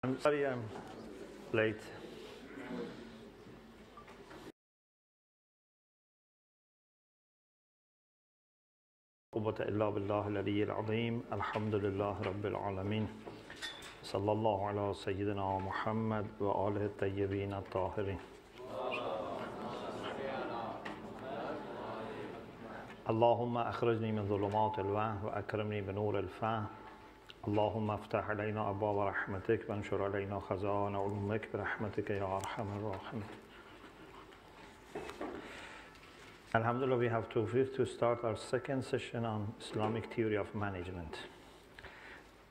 I'm sorry I'm late. قوة إلا بالله العلي العظيم الحمد لله رب العالمين صلى الله على سيدنا محمد وآله الطيبين الطاهرين اللهم أخرجني من ظلمات الوهم وأكرمني بنور الفهم اللهم افتح علينا أبواب رحمتك وانشر علينا خزائن علومك برحمتك يا أرحم الراحمين. Alhamdulillah, we have to start our second session on Islamic theory of management.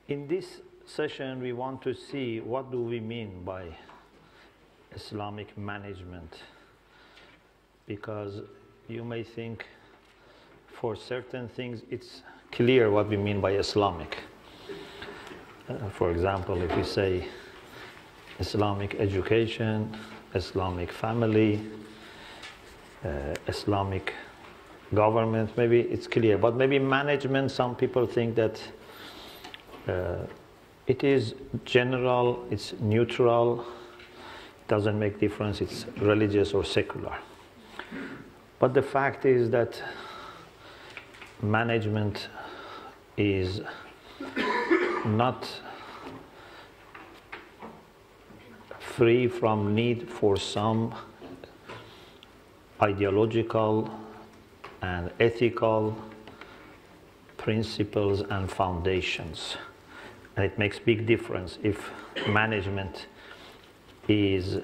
In this session, we want to see what do we mean by Islamic management, because you may think for certain things it's clear what we mean by Islamic. For example, if you say Islamic education, Islamic family, Islamic government, maybe it's clear. But maybe management, some people think that it is general, it's neutral, doesn't make difference, it's religious or secular. But the fact is that management is not free from need for some ideological and ethical principles and foundations. And it makes big difference if management is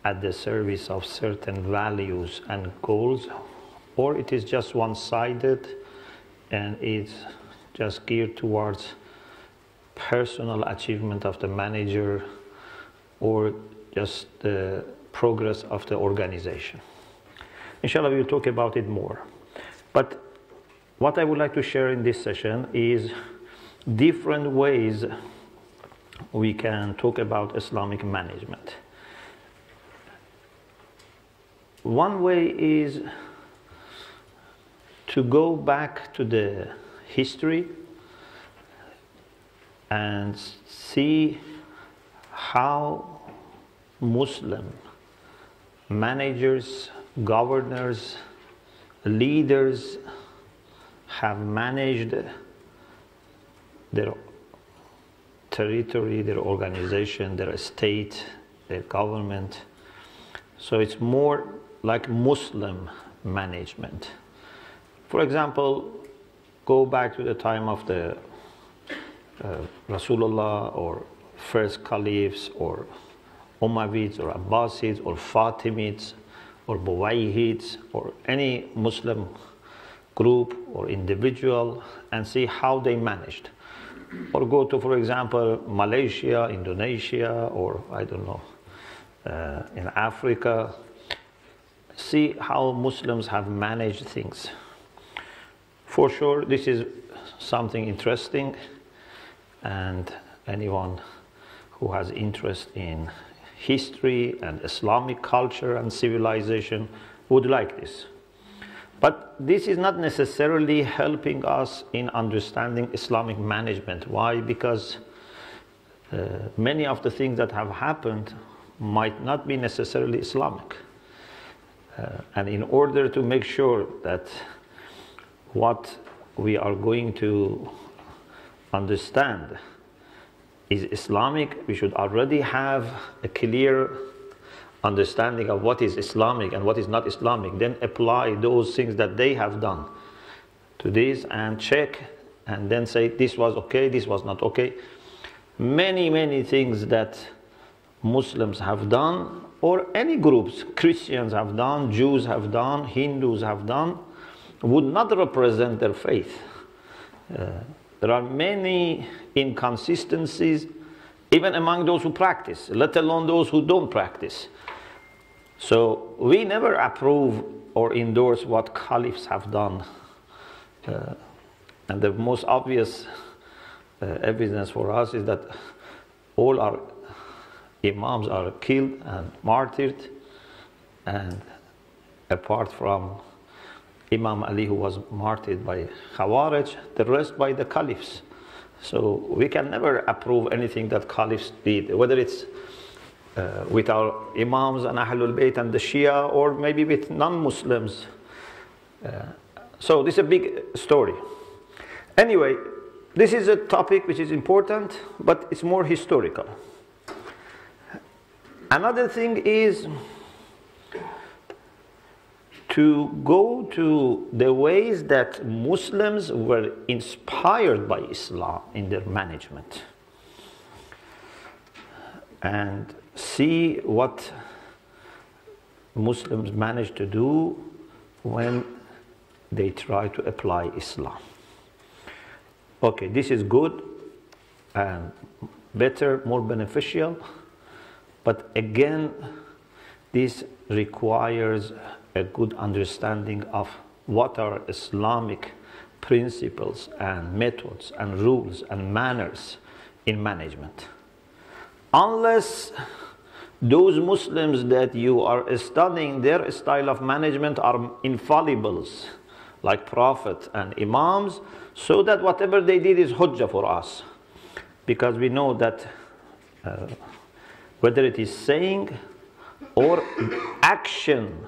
at the service of certain values and goals, or it is just one-sided and it's just geared towards personal achievement of the manager or just the progress of the organization. Inshallah, we will talk about it more. But what I would like to share in this session is different ways we can talk about Islamic management. One way is to go back to the history and see how Muslim managers, governors, leaders have managed their territory, their organization, their state, their government. So it's more like Muslim management. For example, go back to the time of the Rasulullah or first caliphs or Umayyads or Abbasids or Fatimids or Buwayhids or any Muslim group or individual and see how they managed. Or go to, for example, Malaysia, Indonesia, or I don't know, in Africa. See how Muslims have managed things. For sure, this is something interesting, and anyone who has interest in history and Islamic culture and civilization would like this. But this is not necessarily helping us in understanding Islamic management. Why? Because many of the things that have happened might not be necessarily Islamic. And in order to make sure that what we are going to understand is Islamic, we should already have a clear understanding of what is Islamic and what is not Islamic. Then apply those things that they have done to this and check and then say this was okay, this was not okay. Many things that Muslims have done, or any groups, Christians have done, Jews have done, Hindus have done, would not represent their faith. There are many inconsistencies even among those who practice, let alone those who don't practice. So we never approve or endorse what caliphs have done. And the most obvious evidence for us is that all our imams are killed and martyred, and apart from Imam Ali, who was martyred by Khawarij, the rest by the caliphs. So we can never approve anything that caliphs did, whether it's with our imams and Ahlul Bayt and the Shia, or maybe with non-Muslims. So this is a big story. Anyway, this is a topic which is important, but it's more historical. Another thing is to go to the ways that Muslims were inspired by Islam in their management and see what Muslims managed to do when they try to apply Islam. Okay, this is good and better, more beneficial, but again, this requires a good understanding of what are Islamic principles and methods and rules and manners in management. Unless those Muslims that you are studying their style of management are infallibles, like Prophet and Imams, so that whatever they did is hujjah for us. Because we know that whether it is saying or action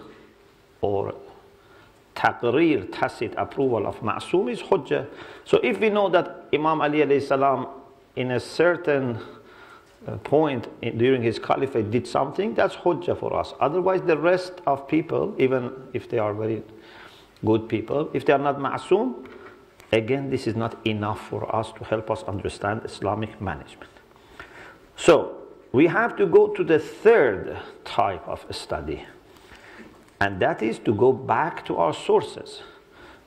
or taqreer, tacit approval of ma'soom is hujjah. So if we know that Imam Ali alayhi salam in a certain point during his caliphate did something, that's hujjah for us. Otherwise the rest of people, even if they are very good people, if they are not ma'soom, again this is not enough for us to help us understand Islamic management. So we have to go to the third type of study, and that is to go back to our sources.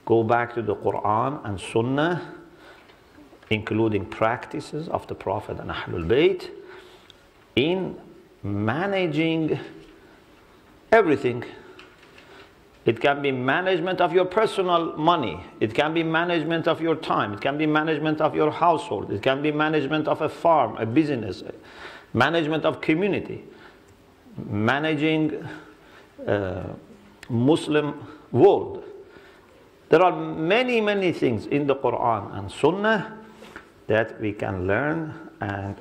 Go back to the Quran and Sunnah, including practices of the Prophet and Ahlul Bayt, in managing everything. It can be management of your personal money. It can be management of your time. It can be management of your household. It can be management of a farm, a business, management of community, managing Muslim world. There are many, many things in the Quran and Sunnah that we can learn and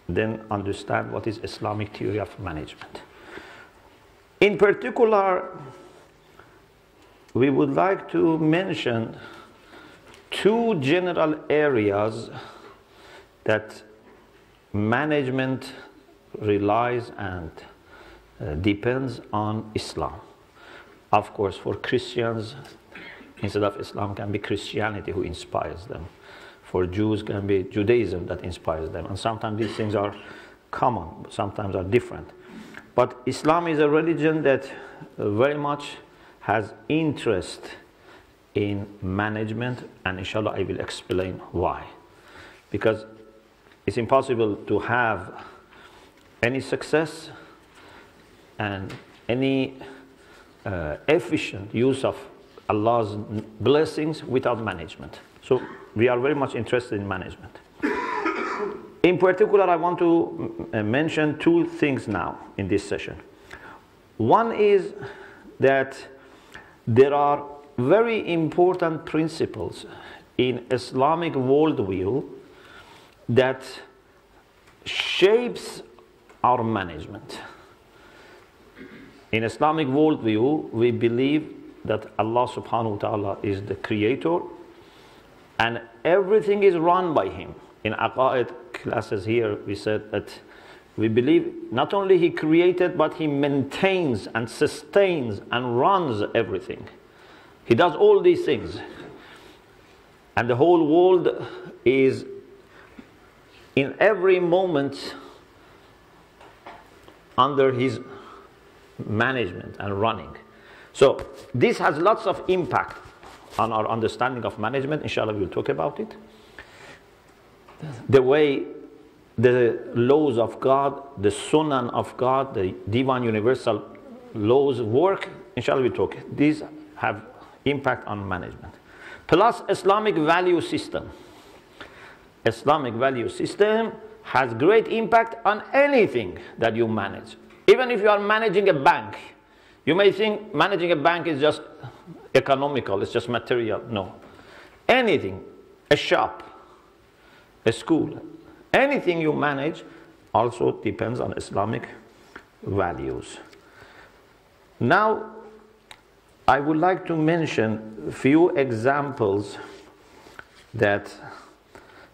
then understand what is Islamic theory of management. In particular, we would like to mention two general areas that management relies and depends on Islam. Of course, for Christians, instead of Islam can be Christianity who inspires them. For Jews can be Judaism that inspires them. And sometimes these things are common, sometimes are different. But Islam is a religion that very much has interest in management, and inshallah I will explain why. Because it's impossible to have any success and any efficient use of Allah's blessings without management. So we are very much interested in management. In particular, I want to mention two things now in this session. One is that there are very important principles in Islamic worldview that shapes our management. In Islamic worldview, we believe that Allah subhanahu wa ta'ala is the creator and everything is run by him. In Aqaid classes here, we said that we believe not only he created, but he maintains and sustains and runs everything. He does all these things. And the whole world is in every moment under his management and running. So this has lots of impact on our understanding of management. Inshallah, we'll talk about it. The way the laws of God, the sunan of God, the divine universal laws work, inshallah we'll talk. These have impact on management. Plus Islamic value system. Islamic value system has great impact on anything that you manage. Even if you are managing a bank, you may think managing a bank is just economical, it's just material. No. Anything, a shop, a school. Anything you manage also depends on Islamic values. Now, I would like to mention a few examples that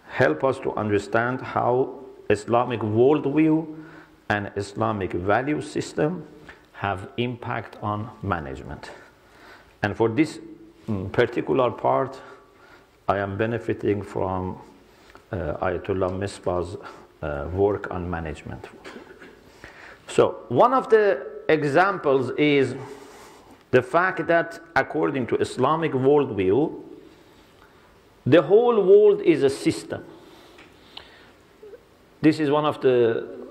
help us to understand how Islamic worldview and Islamic value system have impact on management. And for this particular part, I am benefiting from Ayatollah Misbah's work on management. So one of the examples is the fact that according to Islamic worldview, the whole world is a system. This is one of the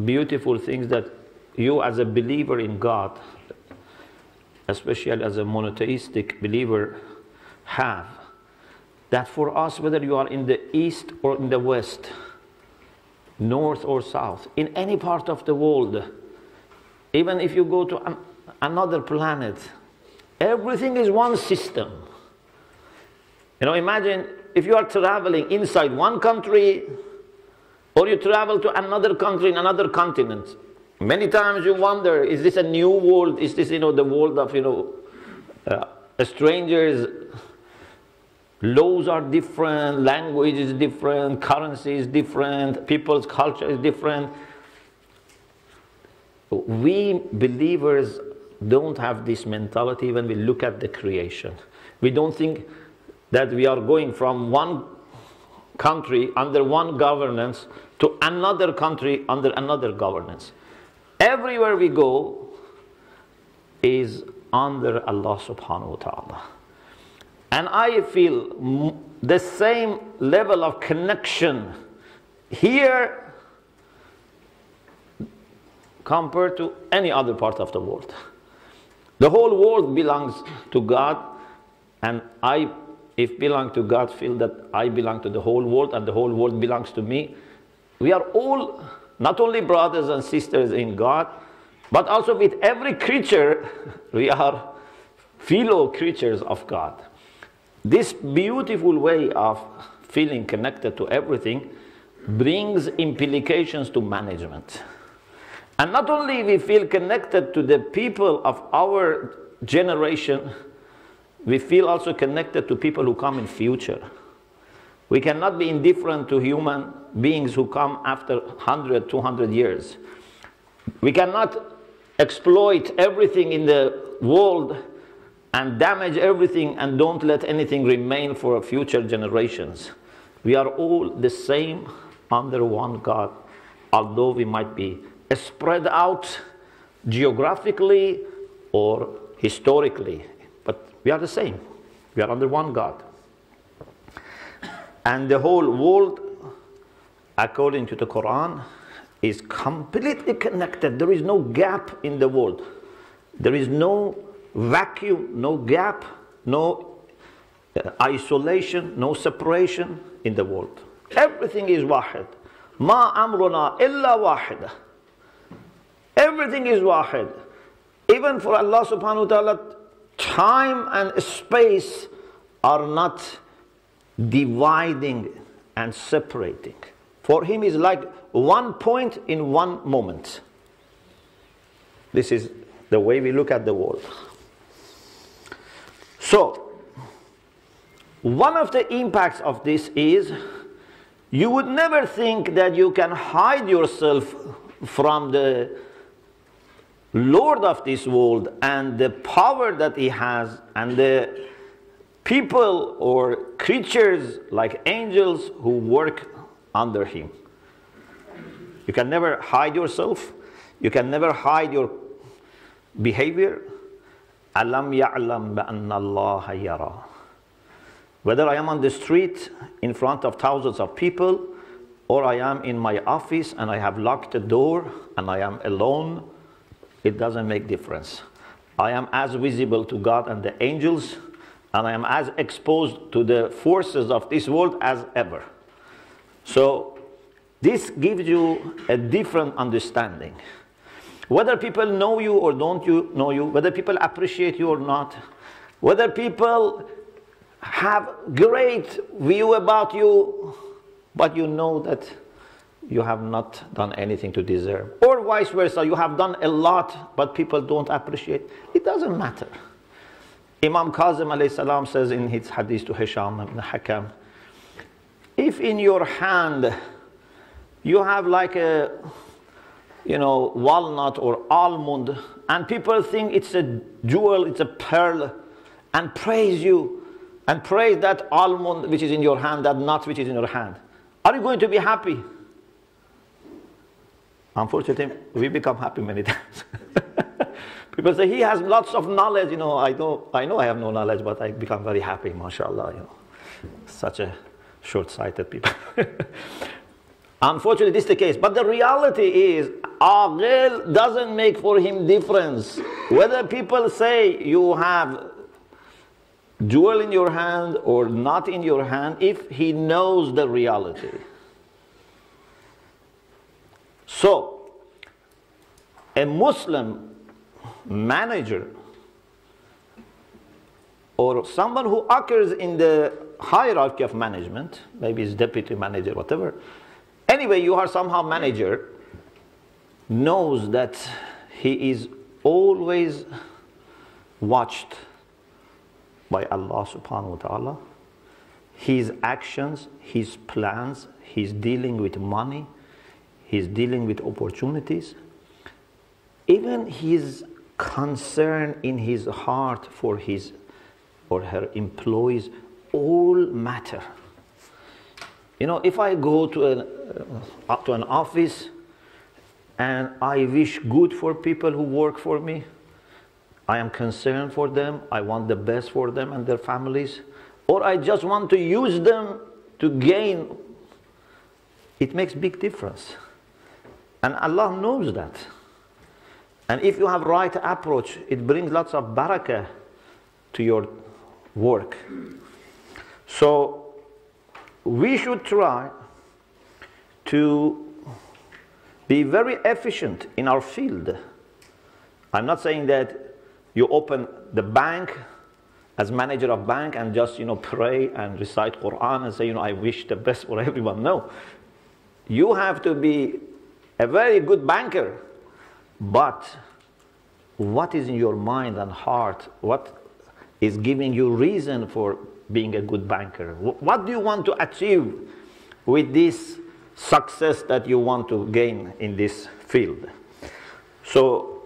beautiful things that you as a believer in God, especially as a monotheistic believer, have. That for us, whether you are in the east or in the west, north or south, in any part of the world, even if you go to another planet, everything is one system. You know, imagine if you are traveling inside one country, or you travel to another country in another continent. Many times you wonder, is this a new world? Is this, the world of, strangers? Laws are different, language is different, currency is different, people's culture is different. We believers don't have this mentality when we look at the creation. We don't think that we are going from one country under one governance to another country under another governance. Everywhere we go is under Allah subhanahu wa ta'ala. And I feel the same level of connection here compared to any other part of the world. The whole world belongs to God, and I, if belong to God, feel that I belong to the whole world and the whole world belongs to me. We are all not only brothers and sisters in God, but also with every creature, we are fellow creatures of God. This beautiful way of feeling connected to everything brings implications to management. And not only we feel connected to the people of our generation, we feel also connected to people who come in future. We cannot be indifferent to human beings who come after 100, 200 years. We cannot exploit everything in the world and damage everything and don't let anything remain for future generations. We are all the same under one God, although we might be spread out geographically or historically, but we are the same. We are under one God. And the whole world, according to the Quran, is completely connected. There is no gap in the world. There is no vacuum, no gap, no isolation, no separation in the world. Everything is wahid. Ma amruna illa wahida. Everything is wahid. Even for Allah subhanahu wa ta'ala, time and space are not dividing and separating. For him is like one point in one moment. This is the way we look at the world. So, one of the impacts of this is you would never think that you can hide yourself from the Lord of this world and the power that he has and the people or creatures like angels who work under him. You can never hide yourself. You can never hide your behavior. Alam ya'lam ba'anna Allah yara. Whether I am on the street in front of thousands of people, or I am in my office and I have locked the door and I am alone, it doesn't make difference. I am as visible to God and the angels, and I am as exposed to the forces of this world as ever. So this gives you a different understanding. Whether people know you or don't know you, whether people appreciate you or not, whether people have great view about you, but you know that you have not done anything to deserve. Or vice versa, you have done a lot, but people don't appreciate. It doesn't matter. Imam Kazim alayhi salam says in his hadith to Hisham ibn Hakam, if in your hand you have like a, walnut or almond, and people think it's a jewel, it's a pearl, and praise you, and praise that almond which is in your hand, that nut which is in your hand, are you going to be happy? Unfortunately, we become happy many times. People say, he has lots of knowledge, I know I have no knowledge, but I become very happy, mashallah, Such a short-sighted people. Unfortunately, this is the case. But the reality is, aqil doesn't make for him difference. Whether people say you have jewel in your hand or not in your hand, if he knows the reality. So, a Muslim manager or someone who occurs in the hierarchy of management, maybe it's deputy manager, whatever. Anyway, you are somehow manager, knows that he is always watched by Allah subhanahu wa ta'ala. His actions, his plans, he's dealing with money, he's dealing with opportunities. Even his concern in his heart for his or her employees all matter. If I go to an office and I wish good for people who work for me, I am concerned for them, I want the best for them and their families, or I just want to use them to gain, it makes big difference. And Allah knows that. And if you have right approach, it brings lots of barakah to your work. So we should try to be very efficient in our field. I'm not saying that you open the bank as manager of bank and just pray and recite Quran and say I wish the best for everyone. No, you have to be a very good banker. But what is in your mind and heart? What is giving you reason for being a good banker? What do you want to achieve with this success that you want to gain in this field? So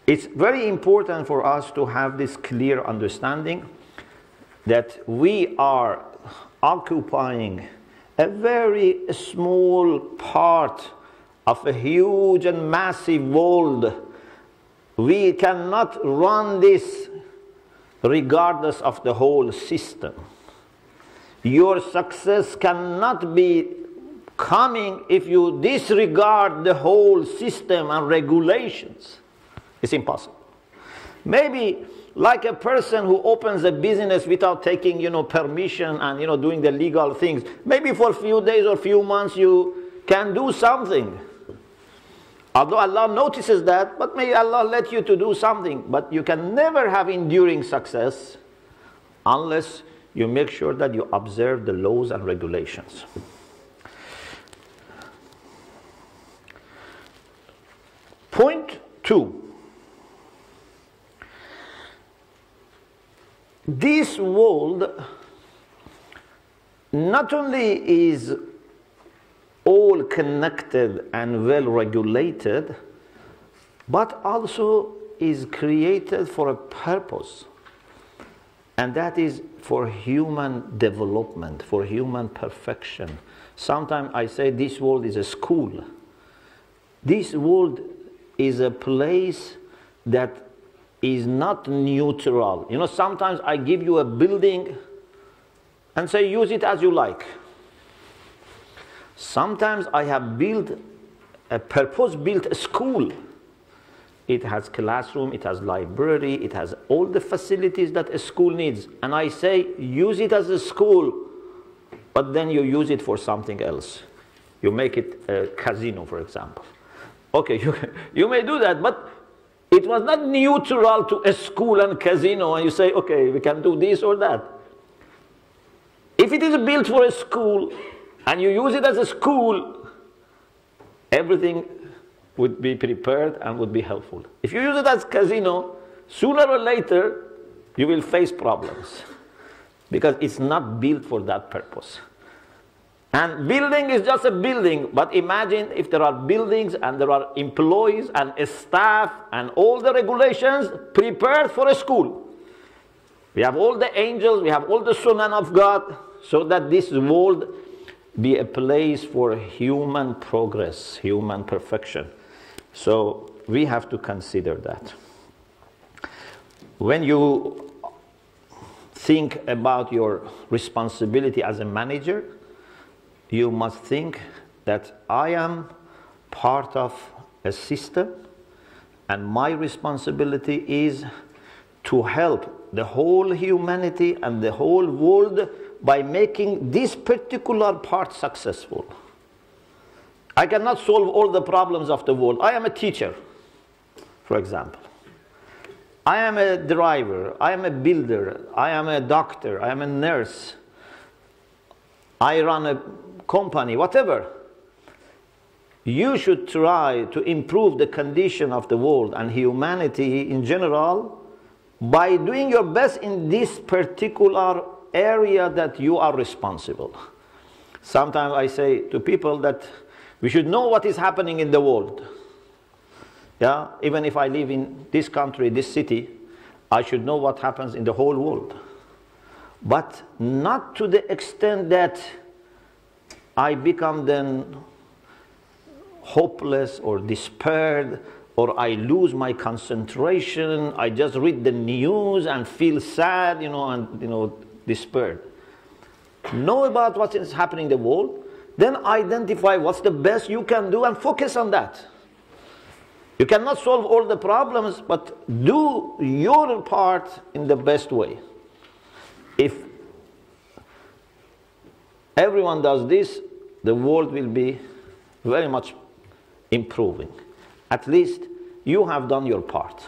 it's very important for us to have this clear understanding that we are occupying a very small part of a huge and massive world. We cannot run this regardless of the whole system. Your success cannot be coming if you disregard the whole system and regulations. It's impossible. Maybe like a person who opens a business without taking permission and doing the legal things, maybe for a few days or few months you can do something. Although Allah notices that, but may Allah let you to do something. But you can never have enduring success unless you make sure that you observe the laws and regulations. Point 2. This world not only is all connected and well regulated, but also is created for a purpose, and that is for human development, for human perfection. Sometimes I say this world is a school. This world is a place that is not neutral. Sometimes I give you a building and say use it as you like. Sometimes I have built a purpose-built school. It has classroom, it has library, it has all the facilities that a school needs. And I say, use it as a school, but then you use it for something else. You make it a casino, for example. Okay, you may do that, but it was not neutral to a school and casino, and you say, okay, we can do this or that. If it is built for a school, and you use it as a school, everything would be prepared and would be helpful. If you use it as casino, sooner or later you will face problems because it's not built for that purpose. And building is just a building, but imagine if there are buildings and there are employees and a staff and all the regulations prepared for a school. We have all the angels, we have all the sunnah of God, so that this world be a place for human progress, human perfection. So we have to consider that. When you think about your responsibility as a manager, you must think that I am part of a system and my responsibility is to help the whole humanity and the whole world by making this particular part successful. I cannot solve all the problems of the world. I am a teacher, for example. I am a driver, I am a builder, I am a doctor, I am a nurse, I run a company, whatever. You should try to improve the condition of the world and humanity in general by doing your best in this particular area that you are responsible. Sometimes I say to people that we should know what is happening in the world. Yeah, even if I live in this country, this city, I should know what happens in the whole world. But not to the extent that I become then hopeless or despaired, or I lose my concentration, I just read the news and feel sad, and despaired. Know about what is happening in the world, then identify what's the best you can do and focus on that. You cannot solve all the problems, but do your part in the best way. If everyone does this, the world will be very much improving. At least you have done your part.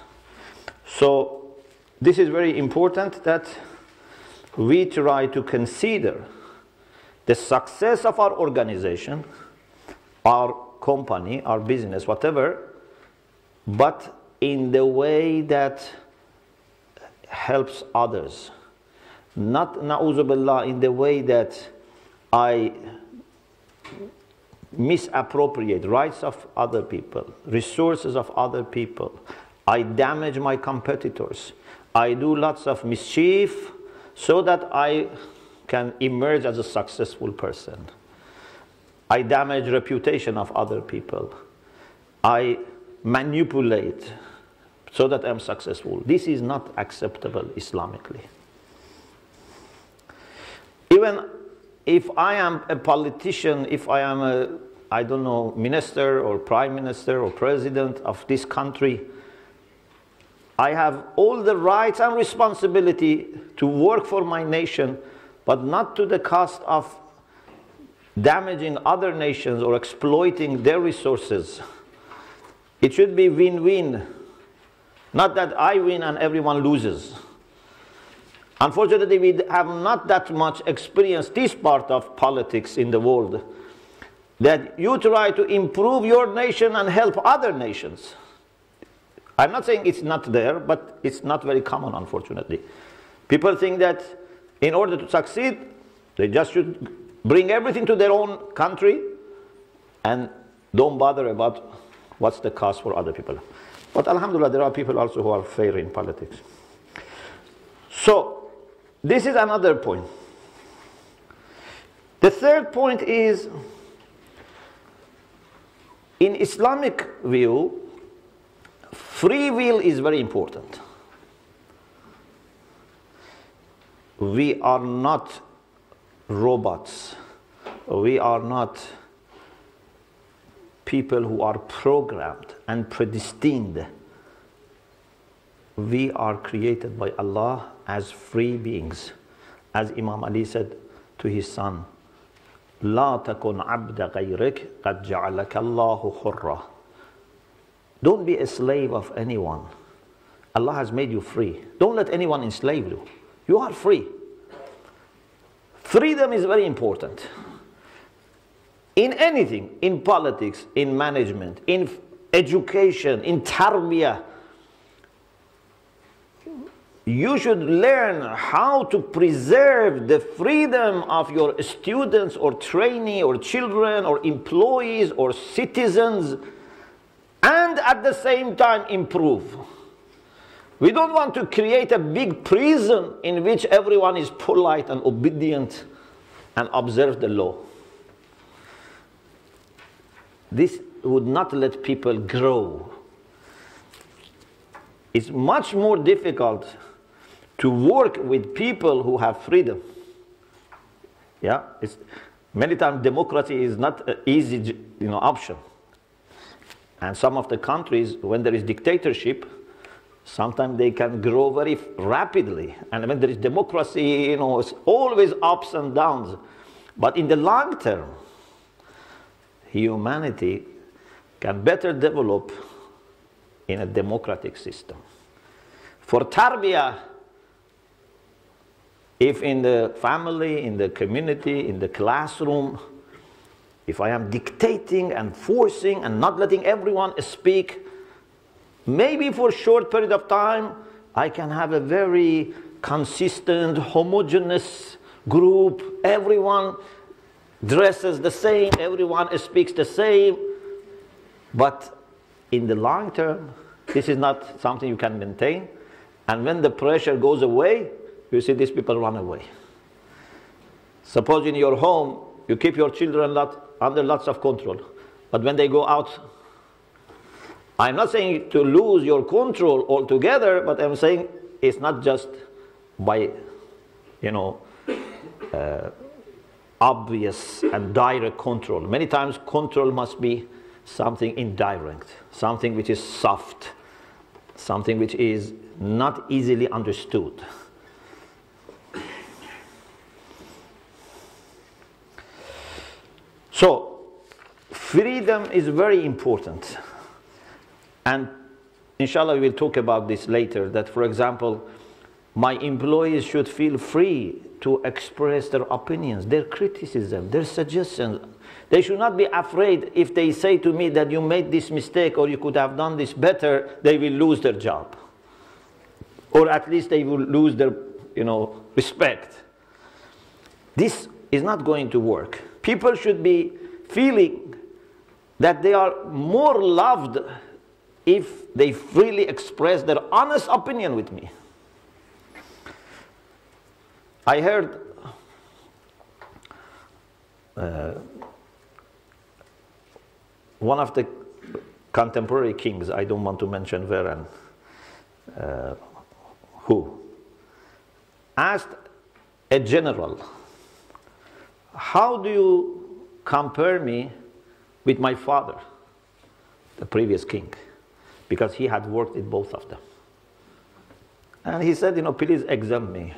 So this is very important that we try to consider the success of our organization, our company, our business, whatever, but in the way that helps others. Not, na'uzu billah, in the way that I misappropriate rights of other people, resources of other people. I damage my competitors. I do lots of mischief so that I can emerge as a successful person. I damage reputation of other people. I manipulate so that I'm successful. This is not acceptable Islamically. Even if I am a politician, if I am a, I don't know, minister or prime minister or president of this country, I have all the rights and responsibility to work for my nation, but not to the cost of damaging other nations or exploiting their resources. It should be win-win, not that I win and everyone loses. Unfortunately, we have not that much experience this part of politics in the world, that you try to improve your nation and help other nations. I'm not saying it's not there, but it's not very common, unfortunately. People think that in order to succeed, they just should bring everything to their own country and don't bother about what's the cost for other people. But alhamdulillah, there are people also who are fair in politics. So, this is another point. The third point is, in Islamic view, free will is very important. We are not robots. We are not people who are programmed and predestined. We are created by Allah as free beings. As Imam Ali said to his son, لا تكن عبد غيرك قد جعلك الله حرا. Don't be a slave of anyone. Allah has made you free. Don't let anyone enslave you. You are free. Freedom is very important. In anything, in politics, in management, in education, in tarbiyah, you should learn how to preserve the freedom of your students or trainee or children or employees or citizens, and at the same time improve. We don't want to create a big prison in which everyone is polite and obedient and observe the law. This would not let people grow. It's much more difficult to work with people who have freedom. Yeah, many times democracy is not an easy, option. And some of the countries, when there is dictatorship, sometimes they can grow very rapidly. And when there is democracy, it's always ups and downs. But in the long term, humanity can better develop in a democratic system. For tarbiyah, if in the family, in the community, in the classroom, if I am dictating and forcing and not letting everyone speak, maybe for a short period of time, I can have a very consistent, homogeneous group. Everyone dresses the same, everyone speaks the same. But in the long term, this is not something you can maintain. And when the pressure goes away, you see these people run away. Suppose in your home, you keep your children under lots of control. But when they go out, I'm not saying to lose your control altogether, but I'm saying it's not just by, obvious and direct control. Many times control must be something indirect, something which is soft, something which is not easily understood. So, freedom is very important. And inshallah, we will talk about this later, that for example, my employees should feel free to express their opinions, their criticism, their suggestions. They should not be afraid if they say to me that you made this mistake or you could have done this better, they will lose their job. Or at least they will lose their, respect. This is not going to work. People should be feeling that they are more loved if they freely express their honest opinion with me. I heard one of the contemporary kings, I don't want to mention where and who, asked a general, how do you compare me with my father, the previous king? Because he had worked with both of them. And he said, please exempt me.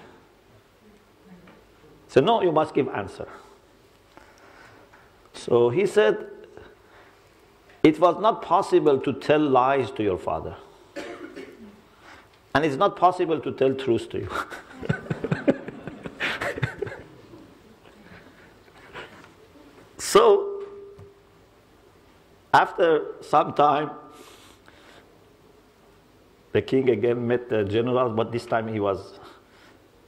So no, you must give answer. So he said, it was not possible to tell lies to your father. And it's not possible to tell truth to you. So, after some time, the king again met the general, but this time he was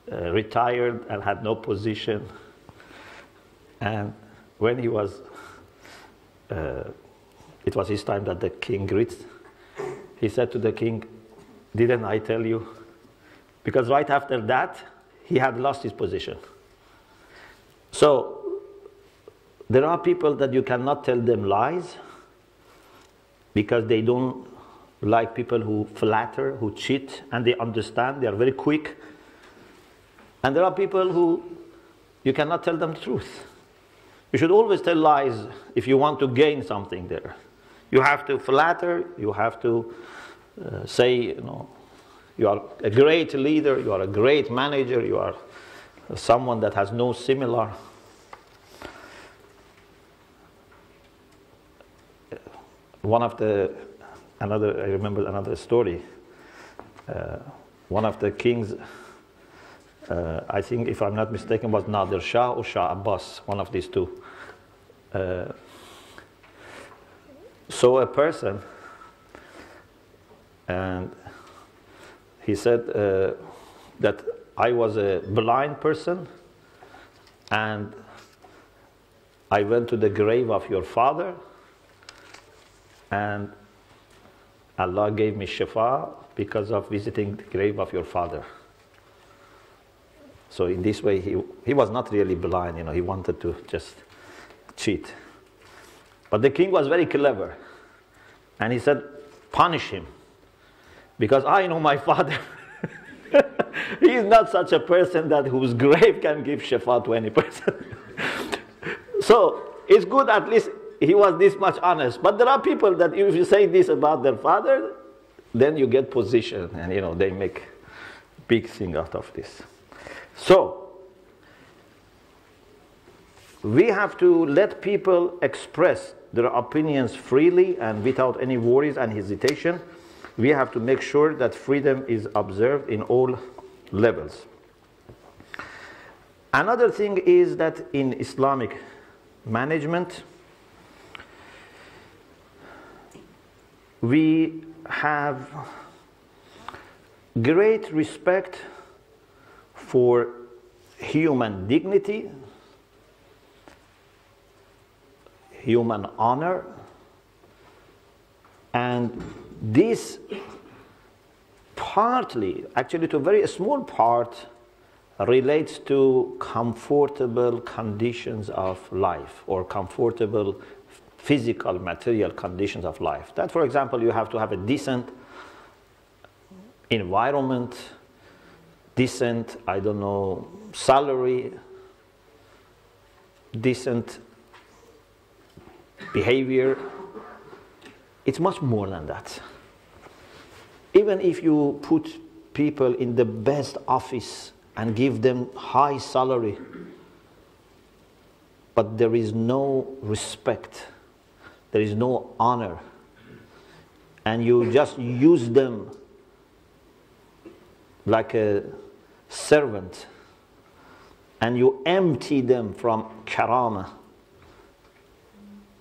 retired and had no position. And when he was, it was his time that the king greets, he said to the king, didn't I tell you? Because right after that, he had lost his position. So, there are people that you cannot tell them lies because they don't like people who flatter, who cheat, and they understand, they are very quick. And there are people who you cannot tell them the truth. You should always tell lies if you want to gain something there. You have to flatter, you have to say, you are a great leader, you are a great manager, you are someone that has no similar. I remember another story. One of the kings, I think if I'm not mistaken, was Nadir Shah or Shah Abbas, one of these two. saw a person, and he said that I was a blind person, and I went to the grave of your father, and Allah gave me shifa because of visiting the grave of your father. So in this way, he was not really blind, he wanted to just cheat. But the king was very clever, and he said, punish him, because I know my father. He is not such a person that whose grave can give shifa to any person. So it's good at least he was this much honest. But there are people that if you say this about their father, then you get position, and they make big thing out of this. So we have to let people express their opinions freely and without any worries and hesitation. We have to make sure that freedom is observed in all levels. Another thing is that in Islamic management, we have great respect for human dignity, human honor, and this partly, actually to a very small part, relates to comfortable conditions of life or comfortable physical, material conditions of life. That, for example, you have to have a decent environment, decent, salary, decent behavior. It's much more than that. Even if you put people in the best office and give them high salary, but there is no respect, there is no honor, and you just use them like a servant, and you empty them from karama.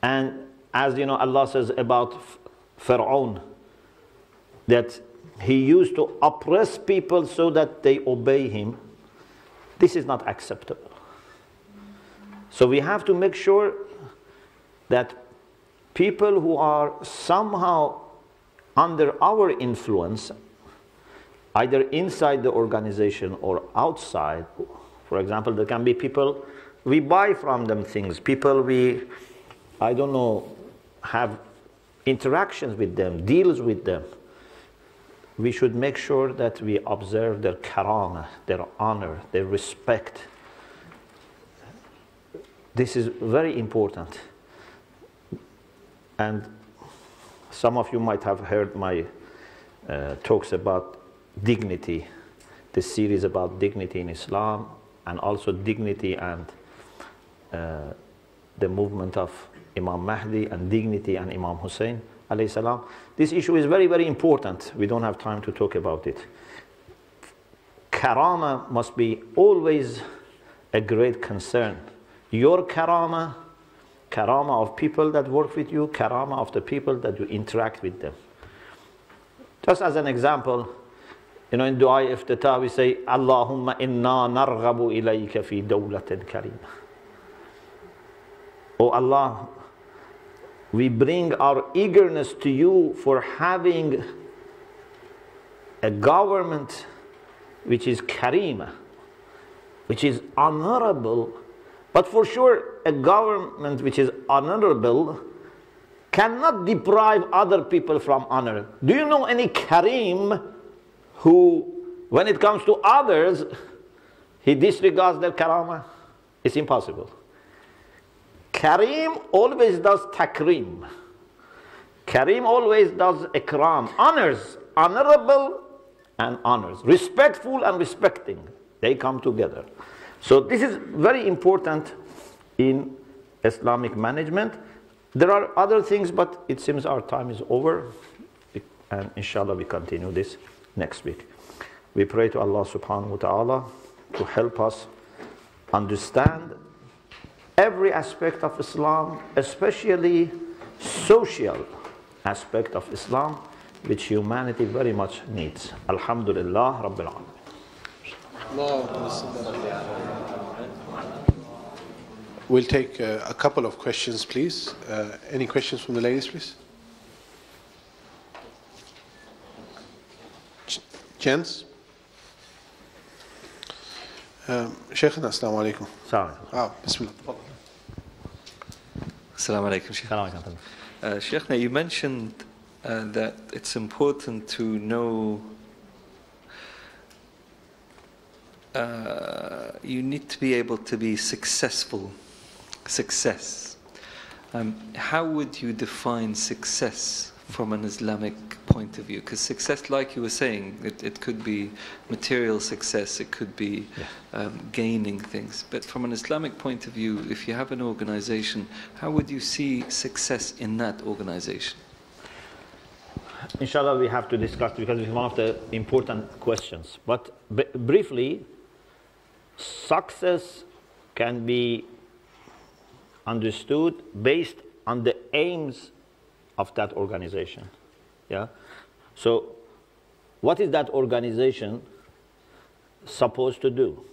And as Allah says about Pharaoh, that he used to oppress people so that they obey him. This is not acceptable. So we have to make sure that people who are somehow under our influence, either inside the organization or outside, for example, there can be people we buy from them things, people we, have interactions with them, deals with them. We should make sure that we observe their karama, their honor, their respect. This is very important. And some of you might have heard my talks about dignity, the series about dignity in Islam, and also dignity and the movement of Imam Mahdi, and dignity and Imam Hussein alayhi salam. This issue is very, very important. We don't have time to talk about it. Karama must be always a great concern. Your karama, karama of people that work with you, karama of the people that you interact with them. Just as an example, in Dua Iftitah we say, Allahumma inna narghabu ilayka fi dawlatin karima. Oh Allah, we bring our eagerness to you for having a government which is karima, which is honorable. But for sure, a government which is honorable cannot deprive other people from honor. Do you know any karim who, when it comes to others, he disregards their karama? It's impossible. Karim always does takrim. Karim always does ikram. Honors, honorable and honors. Respectful and respecting. They come together. So this is very important in Islamic management. There are other things, but it seems our time is over. And inshallah we continue this next week. We pray to Allah subhanahu wa ta'ala to help us understand every aspect of Islam, especially social aspect of Islam, which humanity very much needs. Alhamdulillah Rabbil Alameen. We'll take a couple of questions, please. Any questions from the ladies, please? Gents? Shaykhana, assalamu alaikum. Bismillah. Assalamu alaikum, Shaykh. Shaykhna, you mentioned that it's important to know, you need to be able to be successful. Success. How would you define success from an Islamic point of view? Because success, like you were saying, it could be material success, it could be gaining things. But from an Islamic point of view, if you have an organization, how would you see success in that organization? Inshallah, we have to discuss, because it's one of the important questions. But briefly, success can be understood based on the aims of that organization. Yeah. So, what is that organization supposed to do?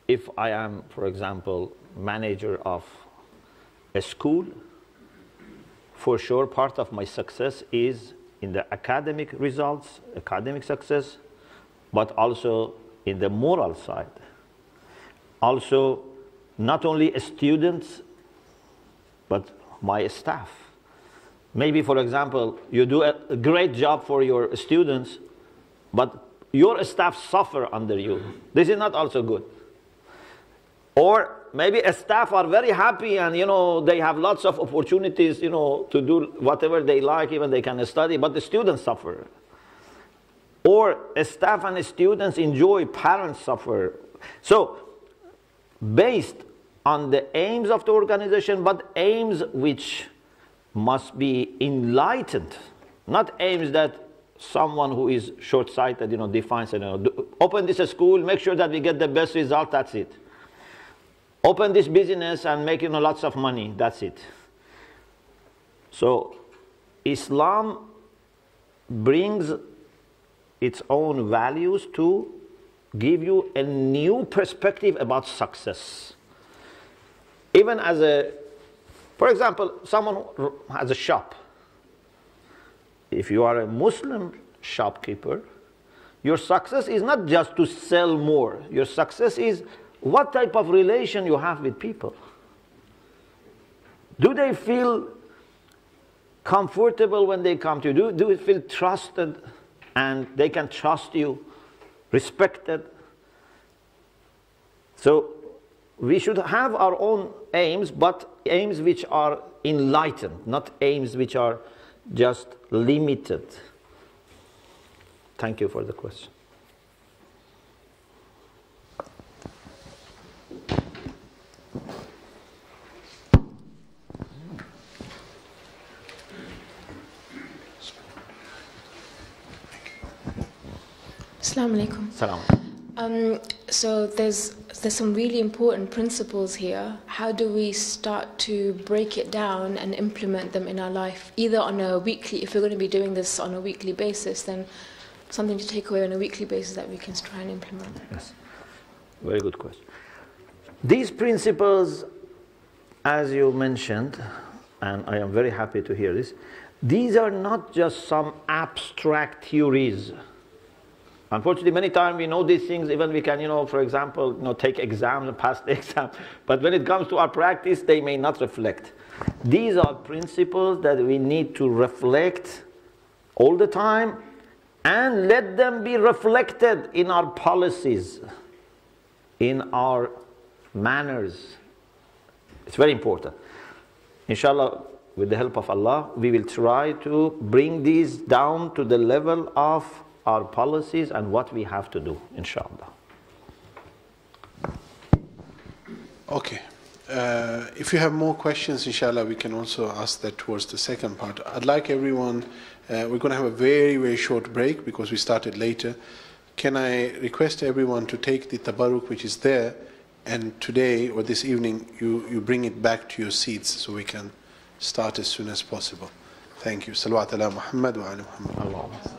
If I am, for example, manager of a school, for sure part of my success is in the academic results, academic success, but also in the moral side. Also, not only students, but my staff. Maybe, for example, you do a great job for your students, but your staff suffer under you. This is not also good. Or maybe a staff are very happy and, they have lots of opportunities, to do whatever they like, even they can study, but the students suffer. Or a staff and students enjoy, parents suffer. So, based on the aims of the organization, but aims which must be enlightened, not aims that someone who is short-sighted, defines, open this school, make sure that we get the best result, that's it. Open this business and make, lots of money, that's it. So, Islam brings its own values to give you a new perspective about success. Even as for example, someone who has a shop. If you are a Muslim shopkeeper, your success is not just to sell more. Your success is what type of relation you have with people. Do they feel comfortable when they come to you? Do they feel trusted and they can trust you, respected? So, we should have our own aims, but aims which are enlightened, not aims which are just limited. Thank you for the question. Assalamu alaikum. Salam. So there's some really important principles here. How do we start to break it down and implement them in our life? Either on a weekly, if we're going to be doing this on a weekly basis, then something to take away on a weekly basis that we can try and implement. Yes, very good question. These principles, as you mentioned, and I am very happy to hear this, these are not just some abstract theories. Unfortunately, many times we know these things, even we can, for example, take exams and pass the exam. But when it comes to our practice, they may not reflect. These are principles that we need to reflect all the time and let them be reflected in our policies, in our manners. It's very important. Inshallah, with the help of Allah, we will try to bring these down to the level of our policies and what we have to do, inshallah. Okay. If you have more questions, inshallah, we can also ask that towards the second part. I'd like everyone, we're going to have a very, very short break because we started later. Can I request everyone to take the tabarruk which is there and today or this evening you bring it back to your seats so we can start as soon as possible. Thank you. Salawat ala Muhammad wa ala Muhammad. Allah.